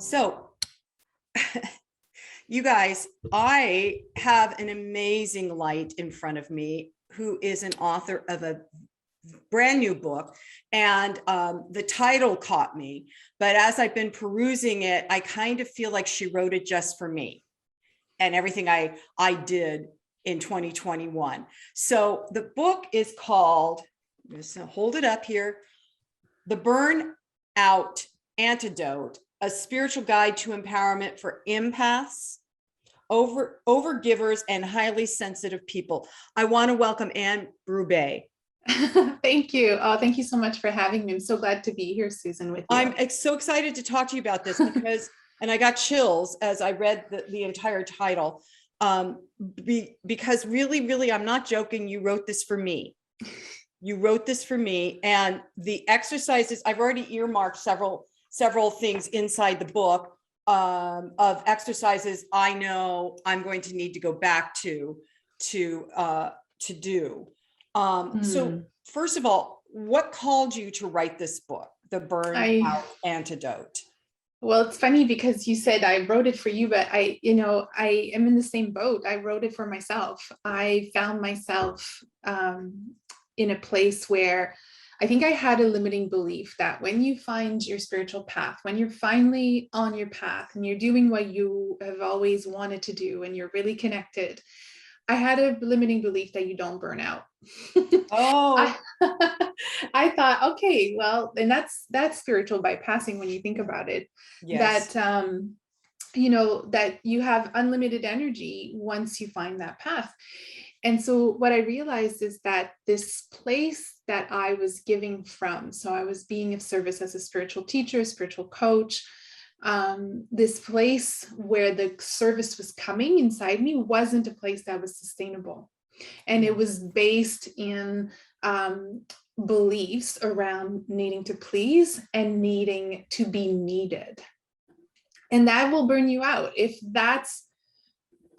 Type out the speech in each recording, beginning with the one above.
So, you guys, I have an amazing light in front of me who is an author of a brand new book, and the title caught me. But as I've been perusing it, I kind of feel like she wrote it just for me and everything I did in 2021. So the book is called, I'm just gonna hold it up here, The Burn Out Antidote, a spiritual guide to empowerment for empaths, overgivers, and highly sensitive people. I want to welcome Bérubé. Thank you. Oh, thank you so much for having me. I'm so glad to be here, Susan, with you. I'm so excited to talk to you about this because, and I got chills as I read the entire title, because really, I'm not joking. You wrote this for me. You wrote this for me, and the exercises, I've already earmarked several things inside the book of exercises I know I'm going to need to go back to do. So first of all, what called you to write this book, The Burn Out Antidote? Well, it's funny because you said I wrote it for you, but I am in the same boat. I wrote it for myself. I found myself in a place where I think I had a limiting belief that when you find your spiritual path, when you're finally on your path and you're doing what you have always wanted to do and you're really connected, I had a limiting belief that you don't burn out. Oh, I thought, okay, well, and that's spiritual bypassing when you think about it. yes. That that you have unlimited energy once you find that path. And so what I realized is that this place that I was giving from, so I was being of service as a spiritual teacher, a spiritual coach, this place where the service was coming inside me wasn't a place that was sustainable. And it was based in beliefs around needing to please and needing to be needed. And that will burn you out. If that's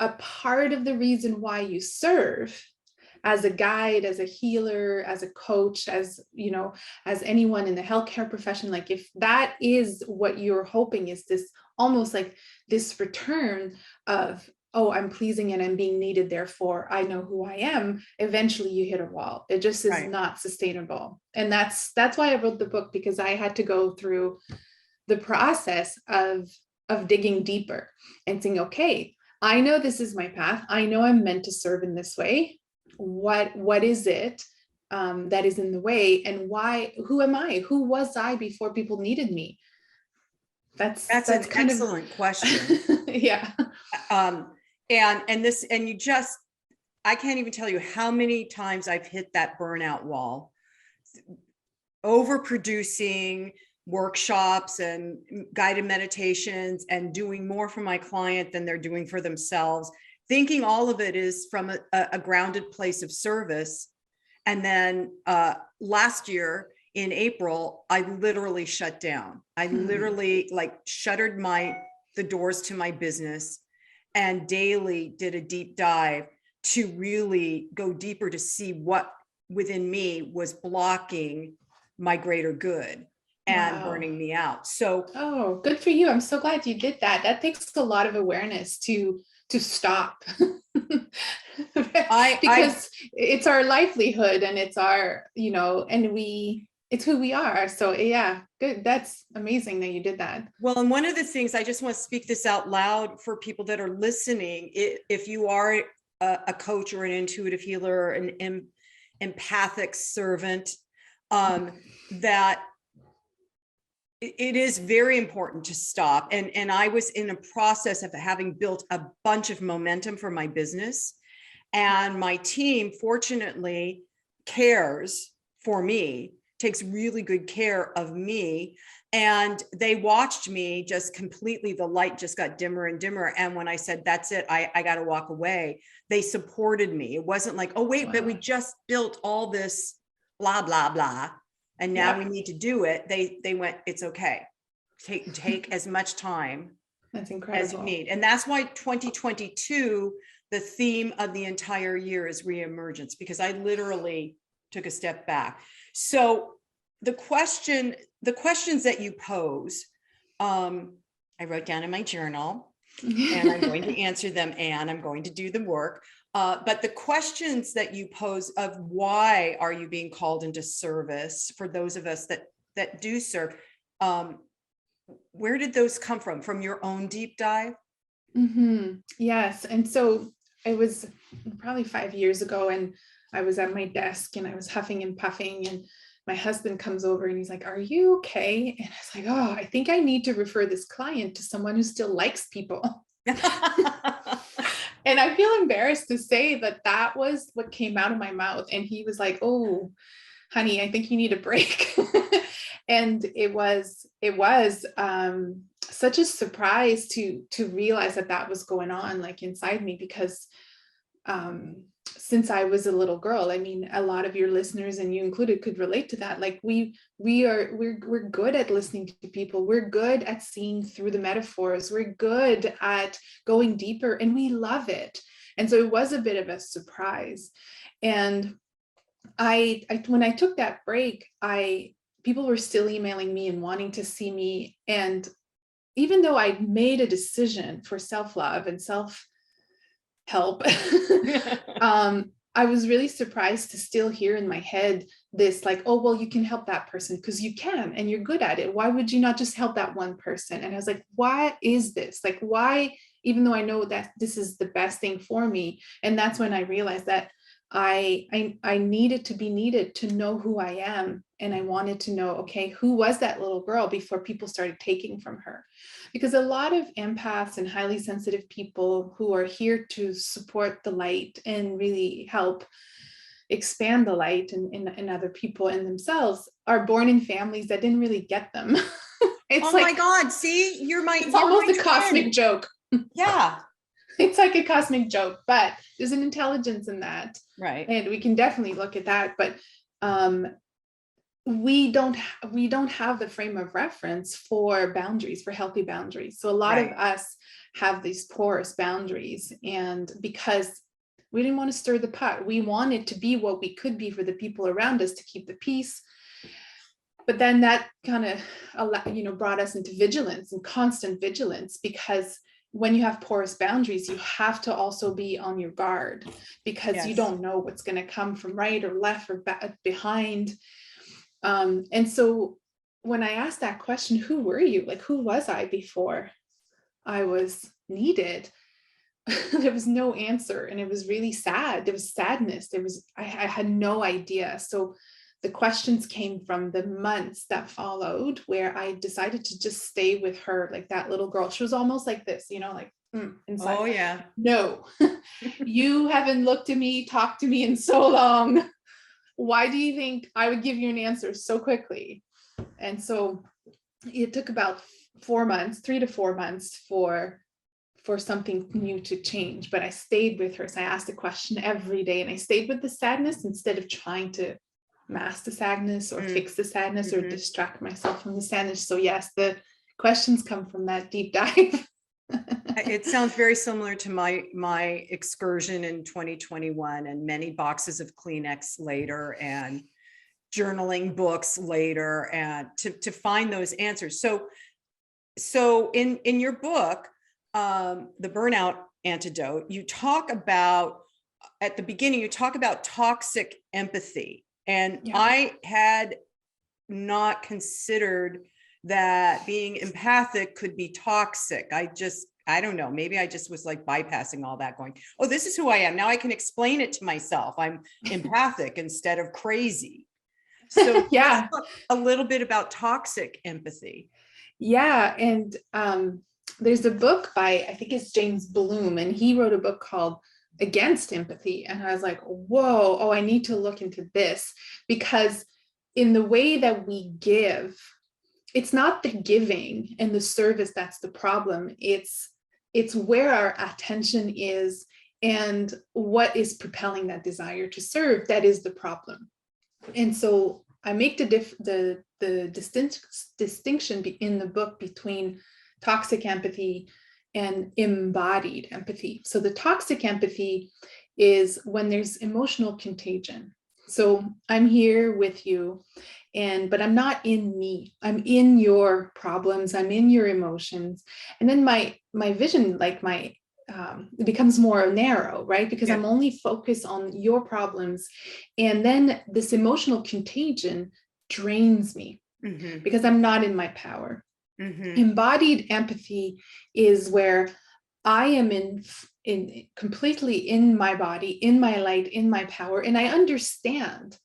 a part of the reason why you serve as a guide, as a healer, as a coach, as as anyone in the healthcare profession, like if that is what you're hoping, is this almost like this return of, oh, I'm pleasing and I'm being needed, therefore I know who I am, eventually you hit a wall. It just is not sustainable. And that's why I wrote the book, because I had to go through the process of digging deeper and saying, okay, I know this is my path. I know I'm meant to serve in this way. What is it that is in the way, and why? Who am I? Who was I before people needed me? That's an kind excellent question. Yeah. And you just, I can't even tell you how many times I've hit that burnout wall, overproducing workshops and guided meditations and doing more for my client than they're doing for themselves, thinking all of it is from a grounded place of service. And then last year in April, I literally shut down. I literally shuttered the doors to my business and daily did a deep dive to really go deeper to see what within me was blocking my greater good and burning me out. So, oh, good for you. I'm so glad you did that. That takes a lot of awareness to stop. Because it's our livelihood and it's our, and it's who we are. So yeah, good. That's amazing that you did that. Well, and one of the things, I just want to speak this out loud for people that are listening. If you are a coach or an intuitive healer or an empathic servant, that it is very important to stop. And I was in a process of having built a bunch of momentum for my business, and my team fortunately cares for me, takes really good care of me. And they watched me just completely, the light just got dimmer and dimmer. And when I said, that's it, I got to walk away, they supported me. It wasn't like, oh, wait, but we just built all this blah, blah, blah, and now we need to do it. They went, it's okay. Take as much time that's incredible as you need. And that's why 2022, the theme of the entire year is reemergence, because I literally took a step back. So the questions that you pose, I wrote down in my journal, and I'm going to answer them, and I'm going to do the work. But the questions that you pose of why are you being called into service, for those of us that do serve, where did those come from? From your own deep dive? Yes. And so it was probably 5 years ago, and I was at my desk and I was huffing and puffing, and my husband comes over and he's like, "Are you okay?" And I was like, "Oh, I think I need to refer this client to someone who still likes people." And I feel embarrassed to say that that was what came out of my mouth. And he was like, "Oh, honey, I think you need a break." And it was such a surprise to realize that that was going on, like, inside me, because since I was a little girl, I mean, a lot of your listeners, and you included, could relate to that. Like, we're good at listening to people. We're good at seeing through the metaphors. We're good at going deeper, and we love it. And so it was a bit of a surprise. And I when I took that break, people were still emailing me and wanting to see me. And even though I made a decision for self-love and self-help, I was really surprised to still hear in my head this, like, "Oh, well, you can help that person because you can and you're good at it. Why would you not just help that one person?" And I was like, "Why is this? Like, why, even though I know that this is the best thing for me?" And that's when I realized that I needed to be needed, to know who I am. And I wanted to know, okay, who was that little girl before people started taking from her? Because a lot of empaths and highly sensitive people who are here to support the light and really help expand the light in other people and themselves are born in families that didn't really get them. It's Oh like, my God, see, it's almost a cosmic joke. Yeah. It's like a cosmic joke, but there's an intelligence in that. Right. And we can definitely look at that. But we don't have the frame of reference for boundaries, for healthy boundaries. So a lot of us have these porous boundaries, and because we didn't want to stir the pot, we wanted to be what we could be for the people around us to keep the peace. But then that kind of brought us into vigilance and constant vigilance, because when you have porous boundaries, you have to also be on your guard, because you don't know what's going to come from right or left or behind. And so when I asked that question, who were you? Like, who was I before I was needed? There was no answer. And it was really sad. There was sadness. I had no idea. So the questions came from the months that followed, where I decided to just stay with her, like that little girl. She was almost like this, like inside. Oh yeah. No, you haven't looked at me, talked to me in so long. Why do you think I would give you an answer so quickly? And so it took about 4 months, 3 to 4 months for something new to change. But I stayed with her. So I asked a question every day, and I stayed with the sadness instead of trying to mask the sadness or fix the sadness or distract myself from the sadness. So yes, the questions come from that deep dive. It sounds very similar to my excursion in 2021, and many boxes of Kleenex later and journaling books later, and to find those answers. So in your book, the Burnout Antidote, you talk about, at the beginning, you talk about toxic empathy. And I had not considered that being empathic could be toxic. I don't know, maybe I just was like bypassing all that, going, oh, this is who I am. Now I can explain it to myself. I'm empathic instead of crazy. So yeah, a little bit about toxic empathy. Yeah. And there's a book by, I think it's James Bloom, and he wrote a book called Against Empathy. And I was like, whoa, I need to look into this, because in the way that we give, it's not the giving and the service that's the problem. It's where our attention is and what is propelling that desire to serve that is the problem. And so I make the distinction in the book between toxic empathy and embodied empathy. So the toxic empathy is when there's emotional contagion. So I'm here with you, but I'm not in me. I'm in your problems. I'm in your emotions. And then my vision, like it becomes more narrow, right? Because Yeah. I'm only focused on your problems. And then this emotional contagion drains me because I'm not in my power. Embodied empathy is where I am in completely in my body, in my light, in my power, and I understand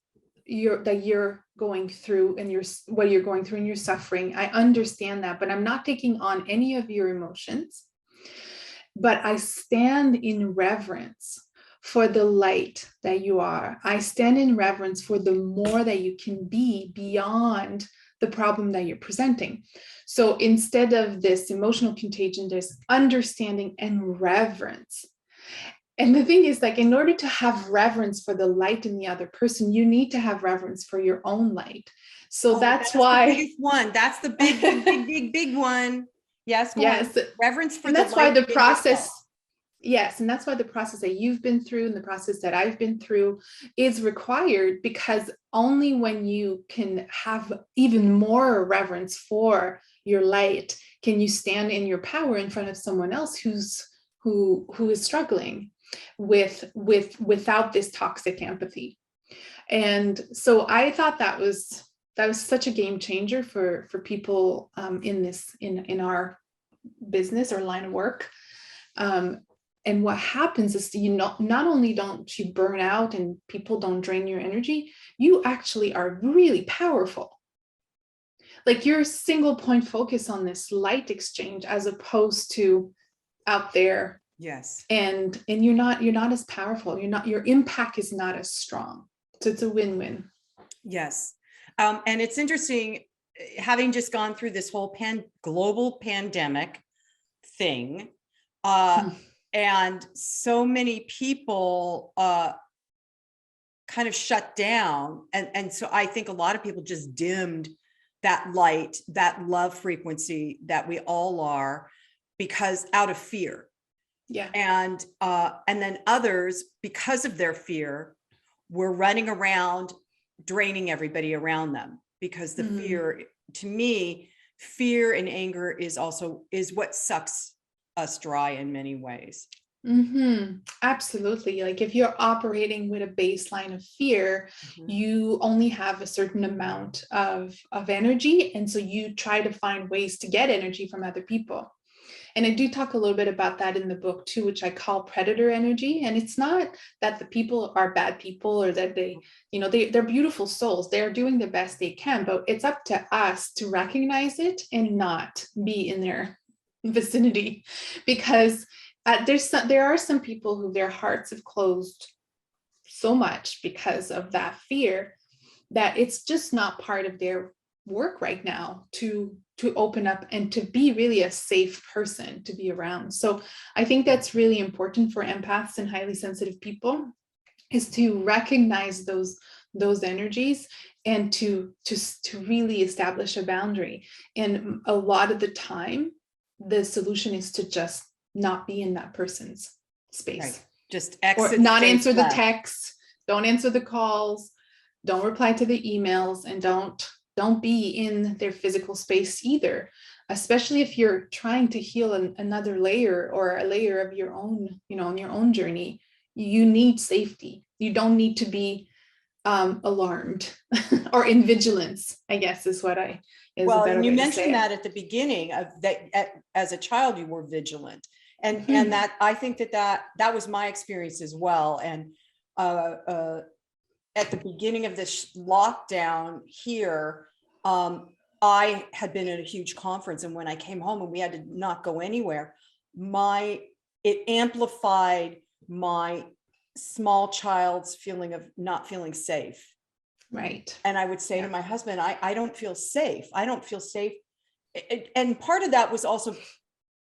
that you're going through and what you're going through and you're suffering. I understand that, but I'm not taking on any of your emotions. But I stand in reverence for the light that you are. I stand in reverence for the more that you can be beyond the problem that you're presenting. So instead of this emotional contagion, there's understanding and reverence. And the thing is, like, in order to have reverence for the light in the other person, you need to have reverence for your own light. So that's why the biggest one. That's the big one. Yes. yes, Reverence for and the that's why light the within process yourself. yes, and that's why the process that you've been through and the process that I've been through is required, because only when you can have even more reverence for your light can you stand in your power in front of someone else who is struggling without this toxic empathy. And so I thought that was such a game changer for people in our business or line of work. And what happens is, not only don't you burn out and people don't drain your energy, you actually are really powerful. Like, you're single point focus on this light exchange as opposed to out there. Yes. And you're not as powerful. Your impact is not as strong. So it's a win-win. Yes. And it's interesting, having just gone through this whole global pandemic thing, and so many people kind of shut down. And so I think a lot of people just dimmed that light, that love frequency that we all are, because out of fear. Yeah. And then others, because of their fear, were running around draining everybody around them, because the fear, to me, fear and anger is what sucks us dry in many ways. Absolutely. Like, if you're operating with a baseline of fear, you only have a certain amount of energy. And so you try to find ways to get energy from other people. And I do talk a little bit about that in the book too, which I call predator energy. And it's not that the people are bad people or that they're beautiful souls. They're doing the best they can, but it's up to us to recognize it and not be in their vicinity, because there are some people who their hearts have closed so much because of that fear that it's just not part of their work right now to open up and to be really a safe person to be around. So I think that's really important for empaths and highly sensitive people, is to recognize those energies and to really establish a boundary. And a lot of the time, the solution is to just not be in that person's space. Right. Just exit, or not answer the texts, don't answer the calls, don't reply to the emails, and don't be in their physical space either, especially if you're trying to heal another layer or a layer of your own, on your own journey. You need safety. You don't need to be alarmed or in vigilance, I guess is what I is well, a better you way mentioned to say that at the beginning of that, as a child you were vigilant, and that I think that was my experience as well. And at the beginning of this lockdown here, I had been at a huge conference, and when I came home and we had to not go anywhere, it amplified my small child's feeling of not feeling safe. Right. And I would say to my husband, I don't feel safe. I don't feel safe. And part of that was also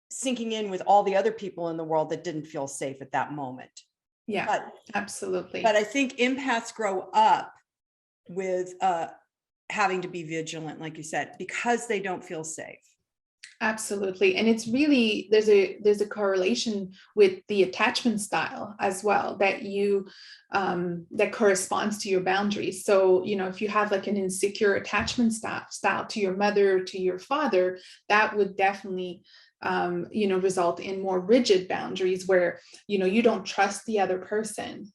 sinking in with all the other people in the world that didn't feel safe at that moment. Yeah, absolutely. But I think empaths grow up with having to be vigilant, like you said, because they don't feel safe. Absolutely. And it's really, there's a correlation with the attachment style as well, that that corresponds to your boundaries. So, if you have like an insecure attachment style to your mother, to your father, that would definitely result in more rigid boundaries where, you don't trust the other person.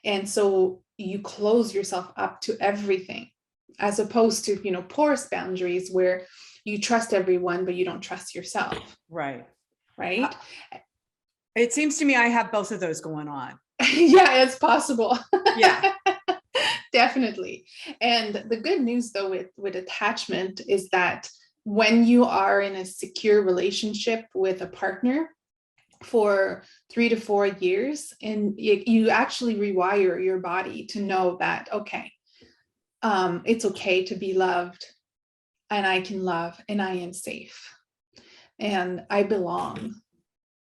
And so you close yourself up to everything, as opposed to, porous boundaries where you trust everyone, but you don't trust yourself. Right. Right. It seems to me I have both of those going on. Yeah, it's possible. Yeah. Definitely. And the good news though with attachment is that when you are in a secure relationship with a partner for 3 to 4 years, and you actually rewire your body to know that, okay, it's okay to be loved, and I can love, and I am safe, and I belong.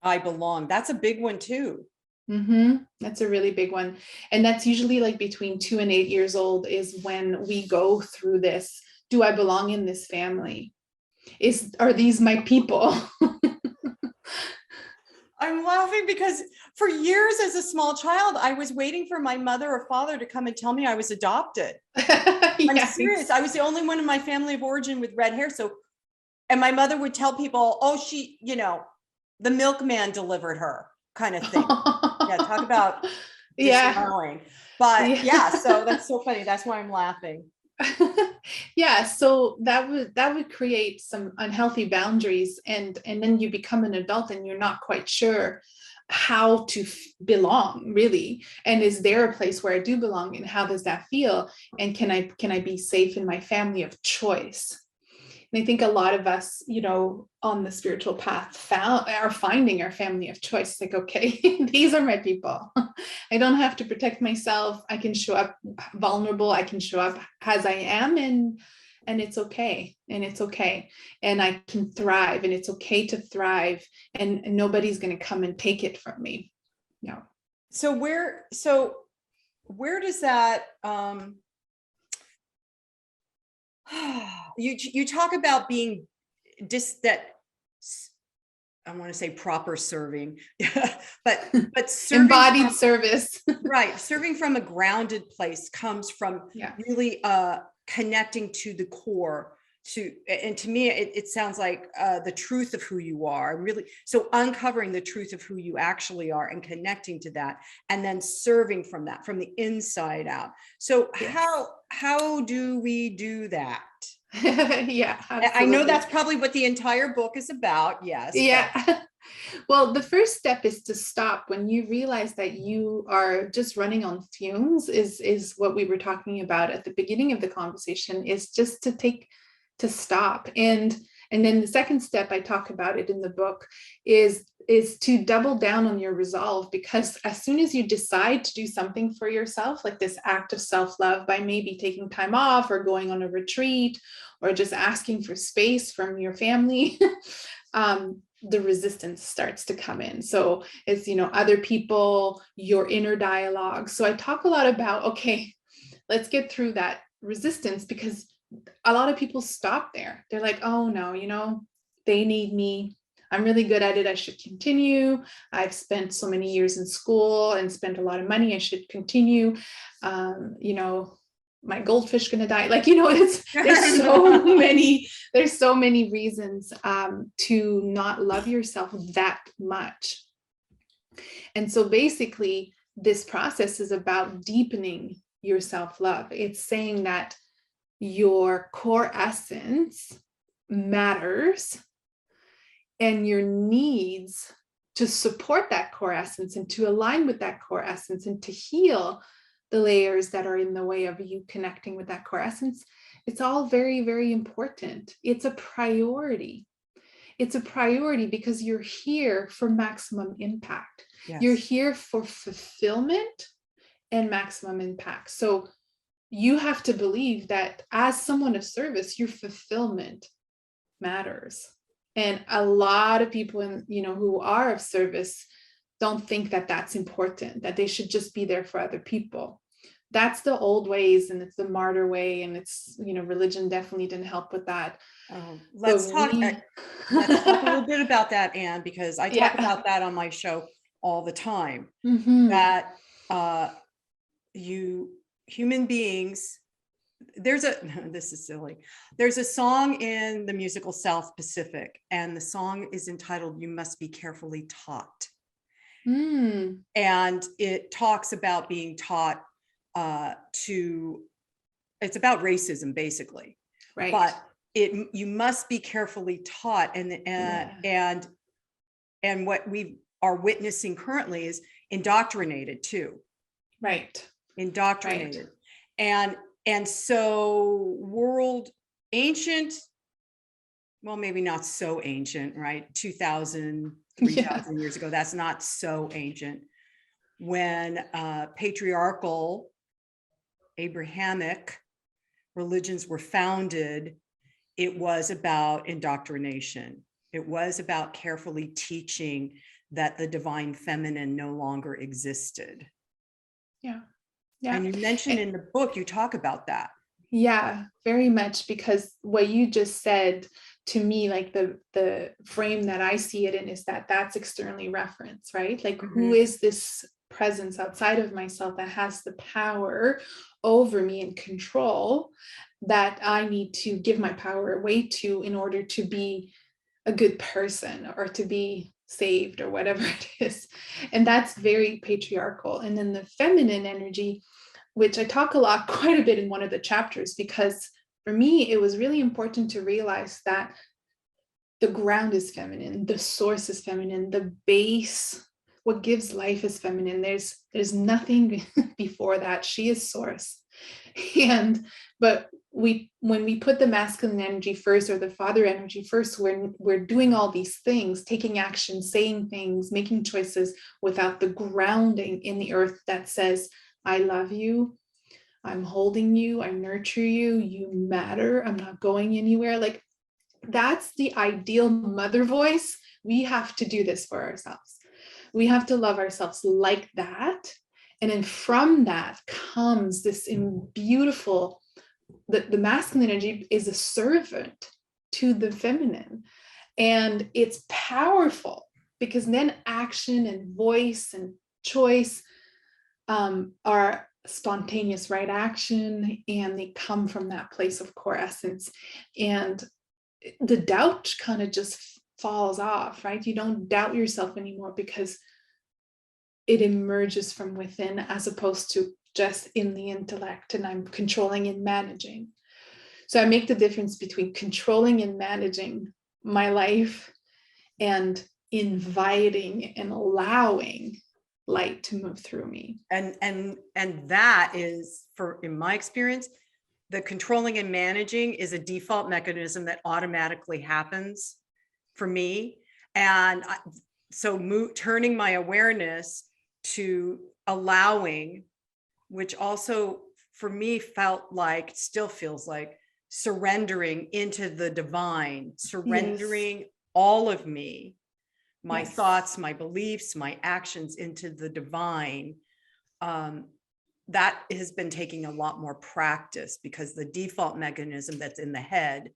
I belong. That's a big one too. That's a really big one. And that's usually like between 2 and 8 years old is when we go through this. Do I belong in this family? Are these my people? I'm laughing because for years as a small child, I was waiting for my mother or father to come and tell me I was adopted. I'm serious. I was the only one in my family of origin with red hair. So, and my mother would tell people, oh, she, the milkman delivered her, kind of thing. Yeah, talk about disallowing. But yeah, so that's so funny. That's why I'm laughing. Yeah, so that would create some unhealthy boundaries, and then you become an adult and you're not quite sure how to belong really, and is there a place where I do belong, and how does that feel, and can I be safe in my family of choice? And I think a lot of us, on the spiritual path are finding our family of choice. Like, okay, these are my people. I don't have to protect myself. I can show up vulnerable. I can show up as I am, and it's okay. And it's okay. And I can thrive, and it's okay to thrive. And nobody's going to come and take it from me. No. So where does that, you talk about being I want to say proper serving, but serving embodied service. Right. Serving from a grounded place comes from really connecting to the core, and to me, it sounds like the truth of who you are, really. So uncovering the truth of who you actually are and connecting to that, and then serving from that, from the inside out. So how do we do that? Yeah, absolutely. I know that's probably what the entire book is about. Yes. Yeah. But. Well, the first step is to stop when you realize that you are just running on fumes, is what we were talking about at the beginning of the conversation, is just to stop. And then the second step, I talk about it in the book, is to double down on your resolve, because as soon as you decide to do something for yourself, like this act of self-love by maybe taking time off or going on a retreat or just asking for space from your family, the resistance starts to come in. So it's, other people, your inner dialogue. So I talk a lot about, okay, let's get through that resistance, because a lot of people stop there. They're like, oh no, they need me. I'm really good at it. I should continue. I've spent so many years in school and spent a lot of money. I should continue. My goldfish gonna die. Like, there's so many reasons to not love yourself that much. And so basically this process is about deepening your self-love. It's saying that your core essence matters, and your needs to support that core essence and to align with that core essence and to heal the layers that are in the way of you connecting with that core essence, it's all very, very important. It's a priority. It's a priority because you're here for maximum impact. Yes. You're here for fulfillment and maximum impact. So you have to believe that as someone of service, your fulfillment matters. And a lot of people who are of service don't think that that's important, that they should just be there for other people. that's the old ways, and it's the martyr way, and it's, religion definitely didn't help with that. Oh, But let's talk a little bit about that, Anne, because I talk Yeah. about that on my show all the time. That human beings, this is silly. There's a song in the musical South Pacific, and the song is entitled "You Must Be Carefully Taught." And it talks about being taught it's about racism, basically. Right. But you must be carefully taught, and what we are witnessing currently is indoctrinated too. Right. Indoctrinated. Right. And so ancient, well, maybe not so ancient, right? 2,000, 3,000 years ago, that's not so ancient. When patriarchal Abrahamic religions were founded, it was about indoctrination. It was about carefully teaching that the divine feminine no longer existed. Yeah. And you mentioned in the book, you talk about that. Yeah, very much, because what you just said to me, like the frame that I see it in is that that's externally referenced, right? Like, who is this presence outside of myself that has the power over me and control that I need to give my power away to in order to be a good person or to be saved or whatever it is. And that's very patriarchal. And then the feminine energy, which I talk quite a bit in one of the chapters, because for me, it was really important to realize that the ground is feminine, the source is feminine, the base, what gives life is feminine. There's nothing before that. She is source. But when we put the masculine energy first, or the father energy first, we're doing all these things, taking action, saying things, making choices without the grounding in the earth that says, I love you, I'm holding you, I nurture you, you matter, I'm not going anywhere. Like, that's the ideal mother voice. We have to do this for ourselves. We have to love ourselves like that. And then from that comes this beautiful, the masculine energy is a servant to the feminine. And it's powerful, because then action and voice and choice are spontaneous, right action, and they come from that place of core essence. And the doubt kind of just falls off, right? You don't doubt yourself anymore, because it emerges from within, as opposed to just in the intellect, and I'm controlling and managing. So I make the difference between controlling and managing my life and inviting and allowing light to move through me. And that is, in my experience, the controlling and managing is a default mechanism that automatically happens for me. And so turning my awareness to allowing, which also for me still feels like surrendering into the divine, surrendering all of me, my thoughts, my beliefs, my actions into the divine. That has been taking a lot more practice, because the default mechanism that's in the head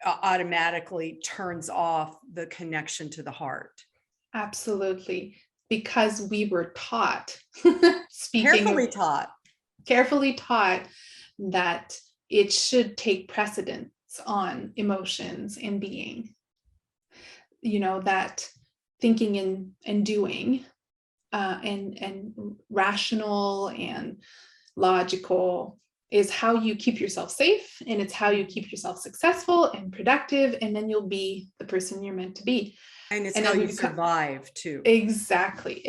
automatically turns off the connection to the heart. Absolutely. Because we were taught, carefully taught that it should take precedence on emotions and being. That thinking and doing and rational and logical is how you keep yourself safe, and it's how you keep yourself successful and productive, and then you'll be the person you're meant to be. And it's how you survive too. Exactly.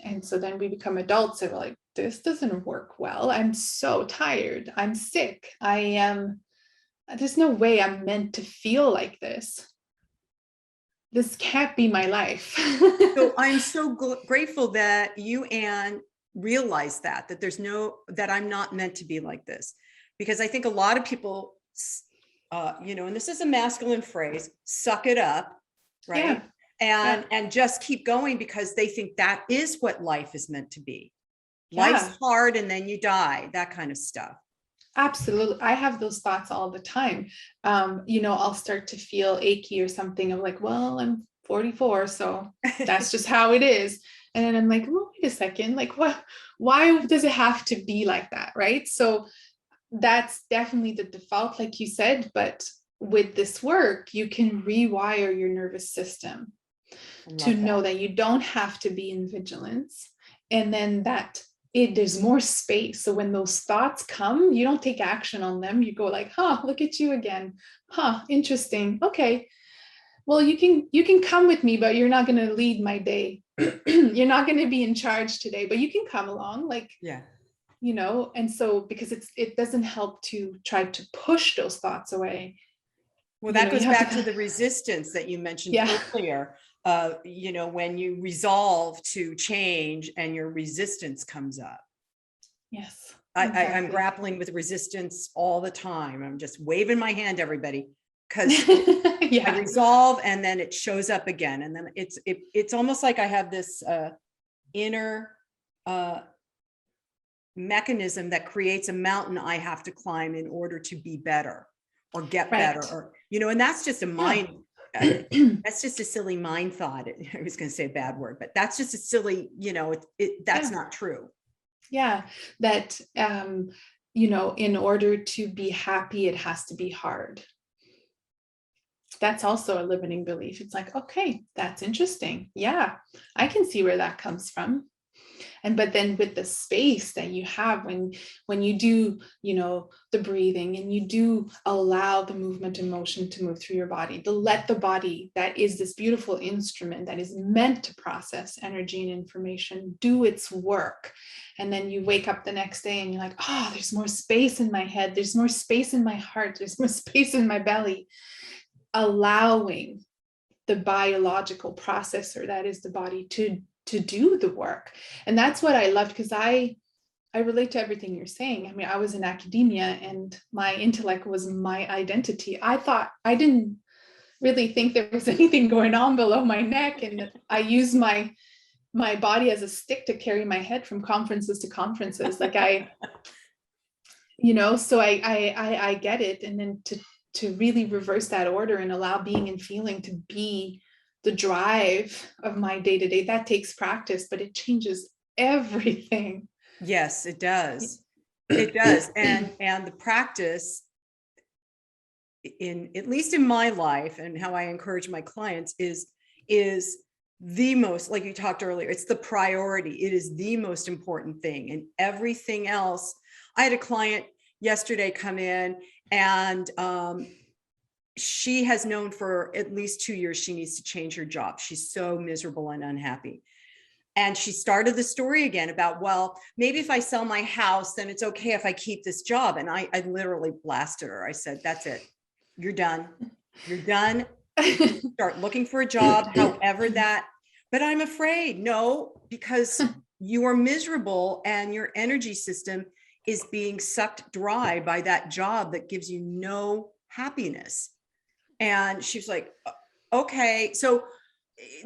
And so then we become adults and we're like, this doesn't work well. I'm so tired. I'm sick. There's no way I'm meant to feel like this. This can't be my life. So I'm so grateful that you, Anne, realize that that I'm not meant to be like this, because I think a lot of people, and this is a masculine phrase, suck it up, right? And just keep going, because they think that is what life is meant to be. Life's hard and then you die, that kind of stuff. Absolutely. I have those thoughts all the time. I'll start to feel achy or something. I'm like, well, I'm 44, so that's just how it is. And then I'm like, well, wait a second, like why does it have to be like that? Right. So that's definitely the default, like you said, but with this work, you can rewire your nervous system to know that you don't have to be in vigilance. And then there's more space. So when those thoughts come, you don't take action on them. You go like, look at you again. Interesting. Okay. Well, you can come with me, but you're not going to lead my day. You're not going to be in charge today, but you can come along. Like, yeah. And so because it doesn't help to try to push those thoughts away. Well, that goes back to the resistance that you mentioned earlier. When you resolve to change and your resistance comes up. Yes. Exactly. I'm grappling with resistance all the time. I'm just waving my hand, everybody, because I resolve and then it shows up again. And then it's almost like I have this inner mechanism that creates a mountain I have to climb in order to be better or get better, or, and that's just a mind. That's just a silly mind thought. I was going to say a bad word, but that's just a silly, that's not true. Yeah. That, in order to be happy, it has to be hard. That's also a limiting belief. It's like, okay, that's interesting. Yeah, I can see where that comes from. But then with the space that you have when you do, the breathing and you do allow the movement and motion to move through your body, to let the body, that is this beautiful instrument that is meant to process energy and information, do its work. And then you wake up the next day and you're like, there's more space in my head. There's more space in my heart. There's more space in my belly. Allowing the biological processor that is the body to do the work. And that's what I loved, because I relate to everything you're saying. I mean, I was in academia and my intellect was my identity. I didn't really think there was anything going on below my neck. And I used my body as a stick to carry my head from conferences to conferences. Like so I get it. And then to really reverse that order and allow being and feeling to be the drive of my day-to-day, that takes practice, but it changes everything. Yes, it does. It does. And the practice at least in my life and how I encourage my clients is the most, like you talked earlier, it's the priority. It is the most important thing, and everything else. I had a client yesterday come in and, she has known for at least 2 years she needs to change her job. She's so miserable and unhappy. And she started the story again about, well, maybe if I sell my house, then it's okay if I keep this job. And I literally blasted her. I said, that's it. You're done. You're done. Start looking for a job, however that, but I'm afraid. No, because you are miserable and your energy system is being sucked dry by that job that gives you no happiness. And she's like, okay. So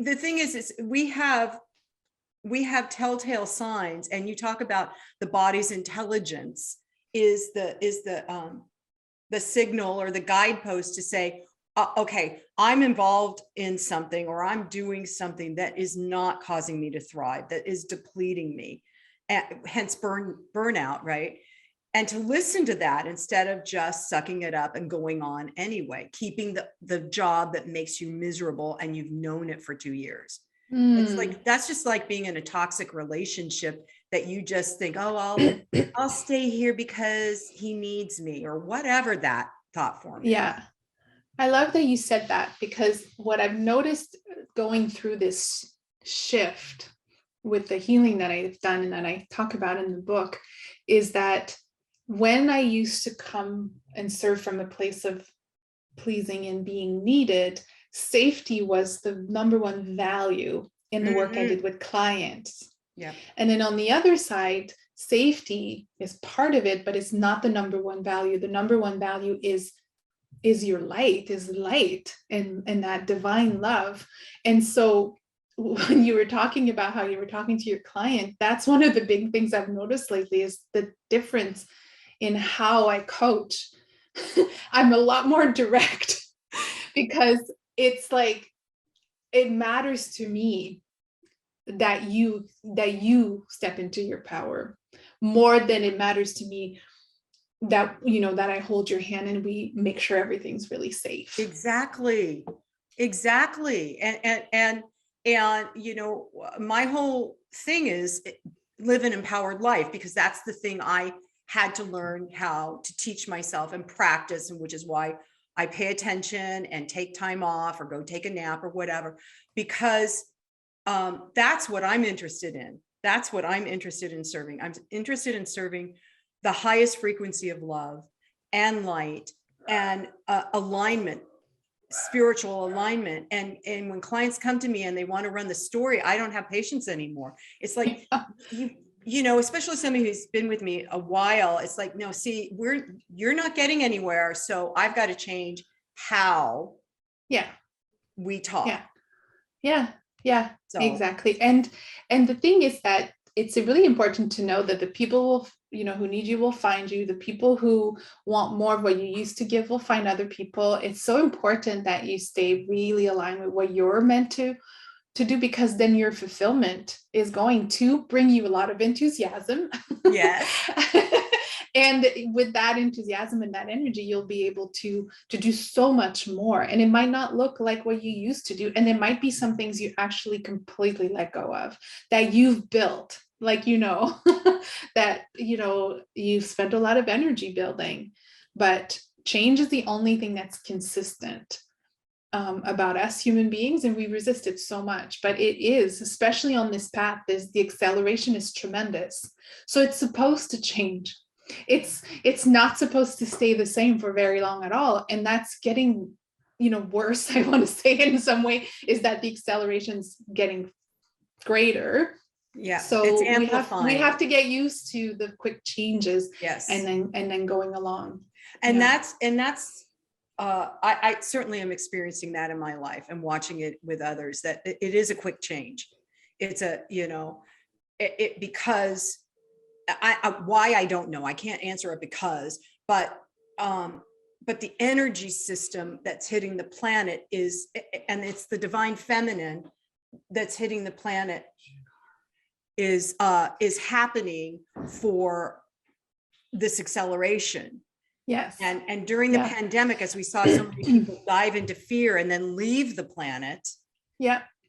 the thing is we have telltale signs, and you talk about the body's intelligence is the signal or the guidepost to say, okay, I'm involved in something, or I'm doing something that is not causing me to thrive, that is depleting me, hence burnout, right? And to listen to that instead of just sucking it up and going on anyway, keeping the job that makes you miserable and you've known it for 2 years. It's like, that's just like being in a toxic relationship that you just think, I'll stay here because he needs me, or whatever that thought form is. Yeah. I love that you said that, because what I've noticed going through this shift with the healing that I've done and that I talk about in the book is that when I used to come and serve from a place of pleasing and being needed, safety was the number one value in the work I did with clients. Yeah. And then on the other side, safety is part of it, but it's not the number one value. The number one value is your light, and that divine love. And so when you were talking about how you were talking to your client, that's one of the big things I've noticed lately is the difference in how I coach. I'm a lot more direct because it's like, it matters to me that you step into your power more than it matters to me that, you know, that I hold your hand and we make sure everything's really safe. Exactly. And you know, my whole thing is live an empowered life, because that's the thing I had to learn how to teach myself and practice, and which is why I pay attention and take time off or go take a nap or whatever, because that's what I'm interested in. That's what I'm interested in serving. I'm interested in serving the highest frequency of love and light and alignment, spiritual alignment. And when clients come to me and they want to run the story, I don't have patience anymore. It's like, you know, especially somebody who's been with me a while, it's like, no, see, you're not getting anywhere. So I've got to change how we talk. Yeah, So exactly. And the thing is that it's really important to know that the people will, you know, who need you will find you. The people who want more of what you used to give will find other people. It's so important that you stay really aligned with what you're meant to do, because then your fulfillment is going to bring you a lot of enthusiasm. yes. And with that enthusiasm and that energy, you'll be able to do so much more. And it might not look like what you used to do. And there might be some things you actually completely let go of that you've built, like, you know, that, you know, you've spent a lot of energy building. But change is the only thing that's consistent about us human beings, and we resist it so much. But it is, especially on this path, the acceleration is tremendous. So it's supposed to change. It's not supposed to stay the same for very long at all. And that's getting, you know, worse. I want to say in some way is that the acceleration's getting greater. Yeah. So it's we have to get used to the quick changes. Yes. And then going along. And that's I certainly am experiencing that in my life and watching it with others, that it is a quick change. It's a, you know, because why, I don't know. I can't answer it because, but the energy system that's hitting the planet is, and it's the divine feminine that's hitting the planet is happening for this acceleration. Yes. And during the pandemic, as we saw so many people dive into fear and then leave the planet,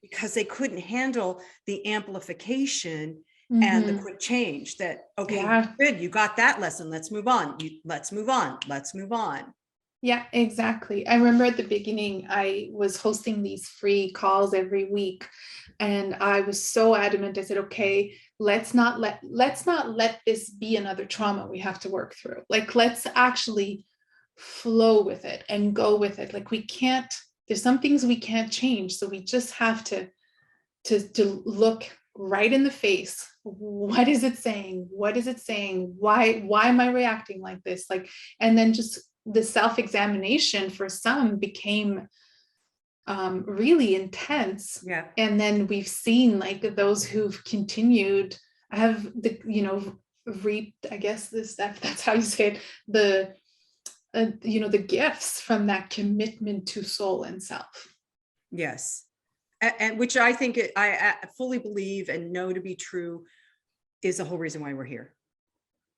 because they couldn't handle the amplification and the quick change, that, okay, good, you got that lesson, let's move on. Let's move on. Yeah, exactly. I remember at the beginning, I was hosting these free calls every week, and I was so adamant. I said, okay, let's not let this be another trauma we have to work through. Like, let's actually flow with it and go with it. Like, there's some things we can't change. So we just have to look right in the face. What is it saying? Why am I reacting like this? Like, and then just the self-examination for some became really intense. And then we've seen, like, those who've continued have reaped, I guess that's how you say it, the gifts from that commitment to soul and self. Yes. And which I think I fully believe and know to be true is the whole reason why we're here.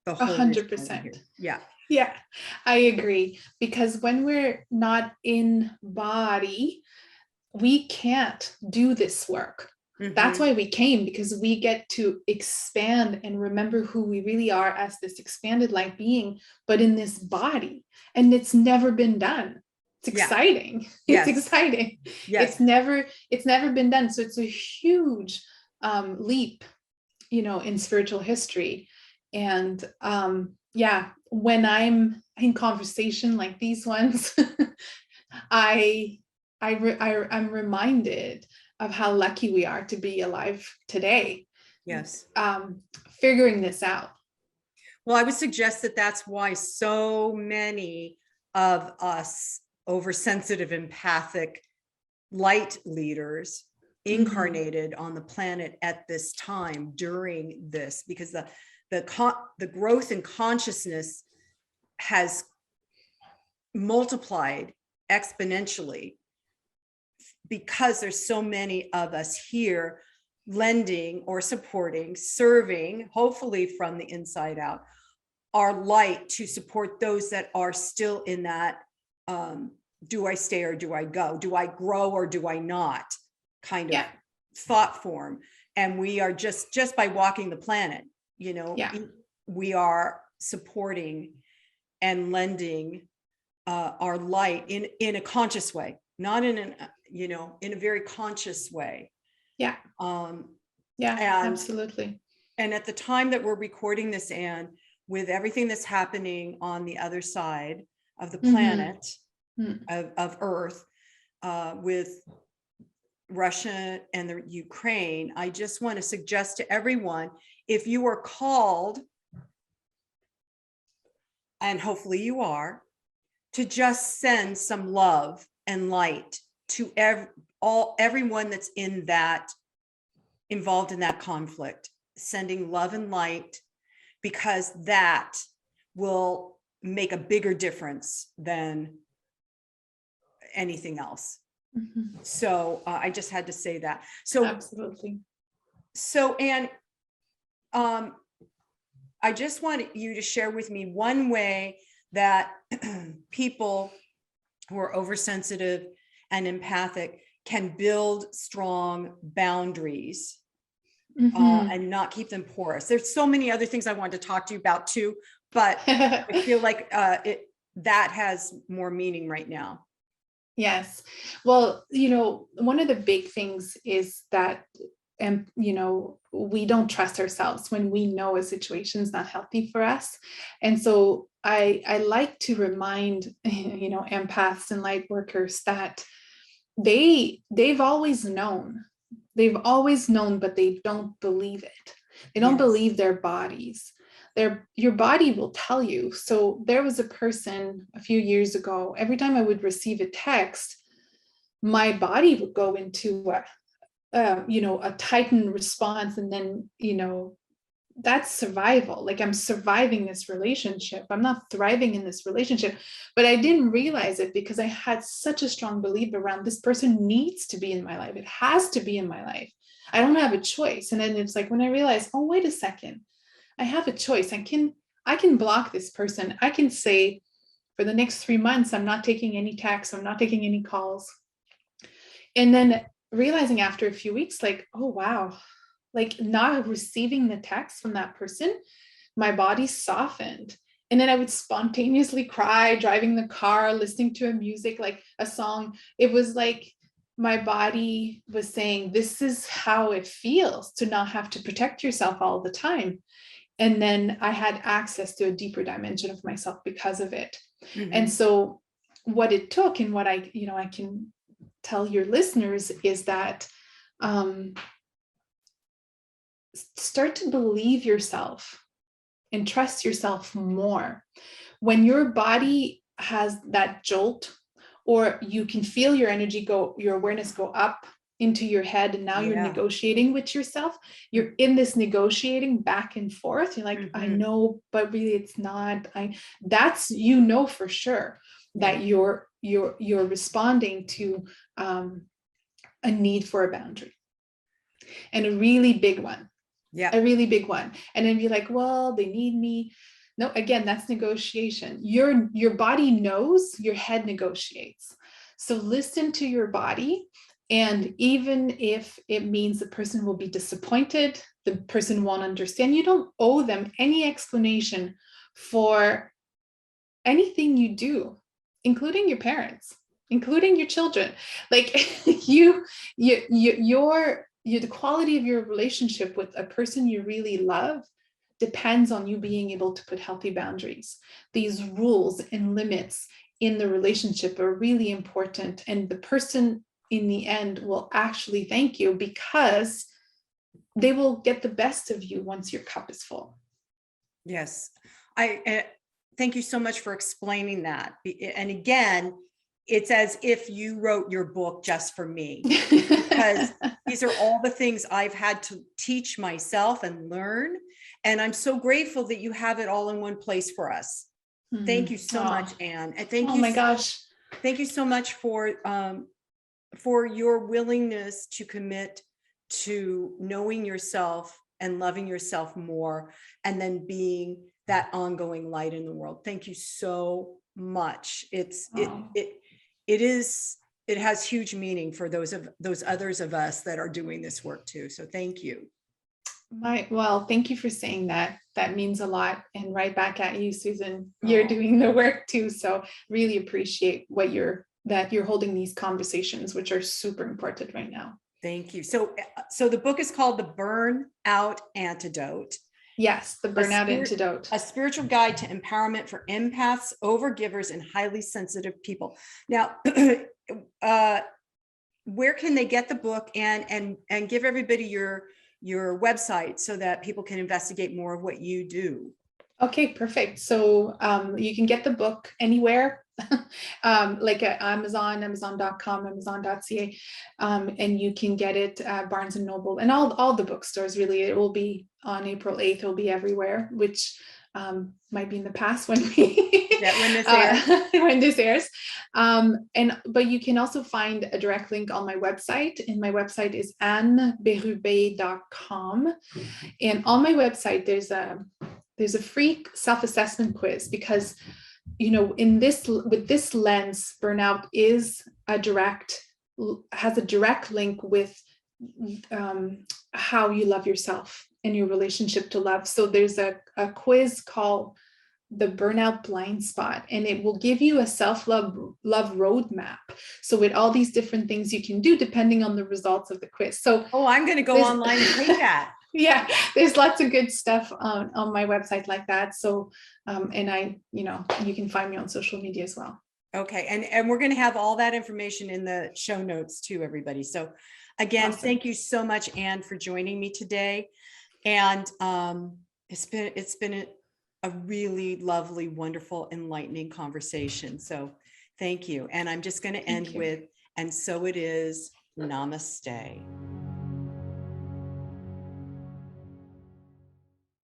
100%. Yeah, I agree. Because when we're not in body, we can't do this work. That's why we came, because we get to expand and remember who we really are as this expanded light being, but in this body. And it's never been done. It's exciting. It's exciting. It's never been done. So it's a huge leap, in spiritual history. And when I'm in conversation like these ones, I'm reminded of how lucky we are to be alive today. Yes. Figuring this out. Well, I would suggest that that's why so many of us oversensitive, empathic light leaders incarnated on the planet at this time during this, because the growth in consciousness has multiplied exponentially because there's so many of us here lending or supporting, serving, hopefully from the inside out, our light to support those that are still in that do I stay or do I go? Do I grow or do I not? Kind of thought form. And we are just by walking the planet, you know, we are supporting and lending our light in a conscious way, not in an, you know, in a very conscious way. Yeah. Absolutely. And at the time that we're recording this, Anne, with everything that's happening on the other side of the planet, of Earth, with Russia and the Ukraine, I just want to suggest to everyone, if you are called, and hopefully you are, to just send some love and light to everyone that's in that, involved in that conflict, sending love and light, because that will make a bigger difference than anything else. So I just had to say that. So absolutely. So, Anne, I just want you to share with me one way that people who are oversensitive and empathic can build strong boundaries and not keep them porous. There's so many other things I wanted to talk to you about too, but I feel like that has more meaning right now. Yes. Well, you know, one of the big things is that, you know, we don't trust ourselves when we know a situation is not healthy for us. And so I like to remind, you know, empaths and light workers that they've always known, but they don't believe it. They don't believe their bodies. Your body will tell you. So there was a person a few years ago, every time I would receive a text, my body would go into a tightened response. And then, you know, that's survival. Like, I'm surviving this relationship. I'm not thriving in this relationship, but I didn't realize it because I had such a strong belief around this person needs to be in my life. It has to be in my life. I don't have a choice. And then it's like, when I realized, oh, wait a second, I have a choice. I can block this person. I can say, for the next 3 months, I'm not taking any texts. I'm not taking any calls. And then realizing after a few weeks, like, oh, wow, like not receiving the text from that person, my body softened. And then I would spontaneously cry, driving the car, listening to music, like a song. It was like my body was saying, this is how it feels to not have to protect yourself all the time. And then I had access to a deeper dimension of myself because of it. And so what it took, and what I can tell your listeners, is that start to believe yourself and trust yourself more. When your body has that jolt, or you can feel your energy go, your awareness go up into your head, and now you're negotiating with yourself. You're in this negotiating back and forth. You're like, I know, but really it's not. That's, you know, for sure that you're responding to a need for a boundary, and a really big one. A really big one. And then be like, well, they need me. No, again, that's negotiation. Your body knows, your head negotiates. So listen to your body. And even if it means the person will be disappointed, the person won't understand, you don't owe them any explanation for anything you do, including your parents, including your children. Like the quality of your relationship with a person you really love depends on you being able to put healthy boundaries. These rules and limits in the relationship are really important. And the person in the end will actually thank you, because they will get the best of you once your cup is full. Yes. I thank you so much for explaining that. And again, it's as if you wrote your book just for me, because these are all the things I've had to teach myself and learn. And I'm so grateful that you have it all in one place for us. Thank you so much, Anne. And thank Oh you. my gosh. Thank you so much for your willingness to commit to knowing yourself and loving yourself more, and then being that ongoing light in the world. Thank you so much. It has huge meaning for those others of us that are doing this work too. So thank you. Well, thank you for saying that. That means a lot. And right back at you, Susan. You're doing the work too. So really appreciate that you're holding these conversations, which are super important right now. Thank you. So the book is called The Burn Out Antidote. Yes, The Burnout Antidote. A spiritual guide to empowerment for empaths, overgivers, and highly sensitive people. Now, where can they get the book, and give everybody your website so that people can investigate more of what you do? Okay, perfect. So you can get the book anywhere, like at Amazon, amazon.com, amazon.ca, and you can get it at Barnes and Noble and all the bookstores. Really, it will be on April 8th. It'll be everywhere, which might be in the past when when this airs. But you can also find a direct link on my website, and my website is annebérubé.com. And on my website, there's a free self-assessment quiz, because with this lens, burnout has a direct link with how you love yourself and your relationship to love. So there's a quiz called the Burnout Blind Spot, and it will give you a self-love roadmap. So with all these different things you can do depending on the results of the quiz. So I'm going to go online and take that. Yeah, there's lots of good stuff on my website like that. So, and you can find me on social media as well. Okay. And we're going to have all that information in the show notes too, everybody. So again, awesome. Thank you so much, Anne, for joining me today. And it's been a really lovely, wonderful, enlightening conversation. So thank you. And I'm just going to end with, and so it is, namaste.